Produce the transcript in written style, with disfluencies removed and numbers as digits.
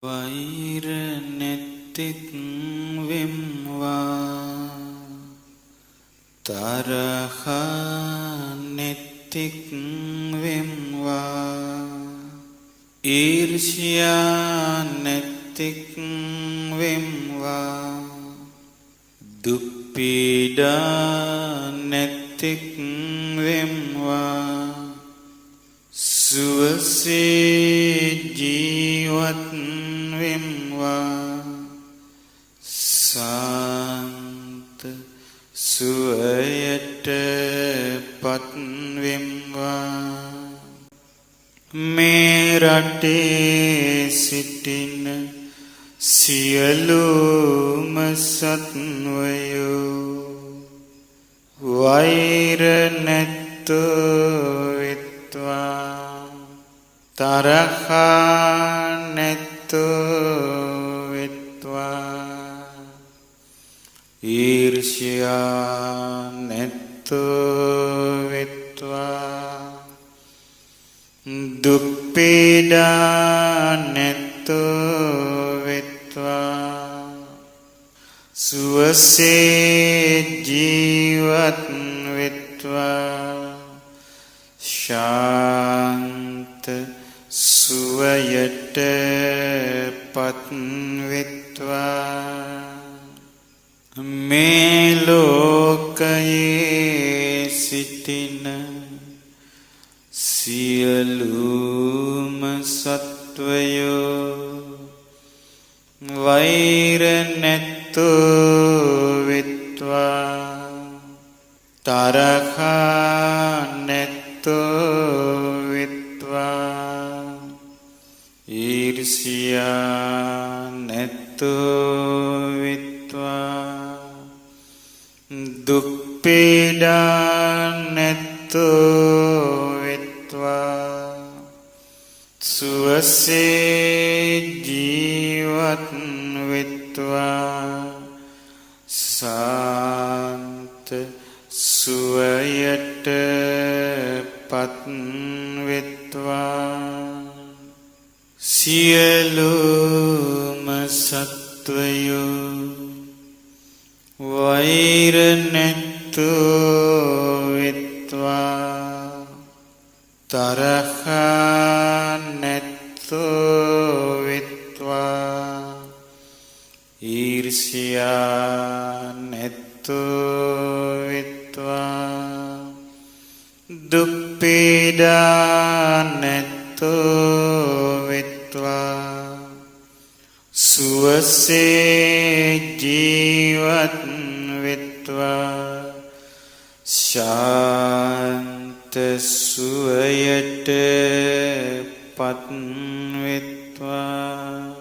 වෛර නැත්තෙක් වෙම්වා තරහ නැත්තෙක් වෙම්වා ඊර්ෂ්‍යා නැත්තෙක් වෙම්වා දුක් පීඩා නැත්තෙක් වෙම්වා සුවසේ ජීවත් වෙම්වා සාන්ත සුවයට පත් වෙම්වා මේ රටේ සිටින සියලුම සත්වයෝ වෛර නැත්තෝ වෙත්වා තරහ නැත්තෝ වෙත්වා ඊර්ෂ්‍යා නැත්තෝ වෙත්වා දුක් පීඩා නැත්තෝ වෙත්වා සුවසේ ජීවත් වෙත්වා ශාන්ත සුවයට පත් වෙත්වා මේ ලෝකයේ සිටින සියලුම සත්වයෝ වෛර නැත්තෝ වෙත්වා තරහ නැත්තෝ වෙත්වා ඊර්ෂ්‍යා නැත්තෝ වෙත්වා දුක් පීඩා නැත්තෝ වෙත්වා සුවසේ ජීවත් වෙත්වා සාන්ත සුවයට පත් වෙත්වා සියලුම සත්වයෝ වෛර නැත්තෝ වෙත්වා තරහ නැත්තෝ වෙත්වා ඊර්ෂ්‍යා නැත්තෝ වෙත්වා දුක් පීඩා නැත්තෝ වෙත්වා සුවසේ ජීවත් වෙත්වා ශාන්ත සුවයට පත් වෙත්වා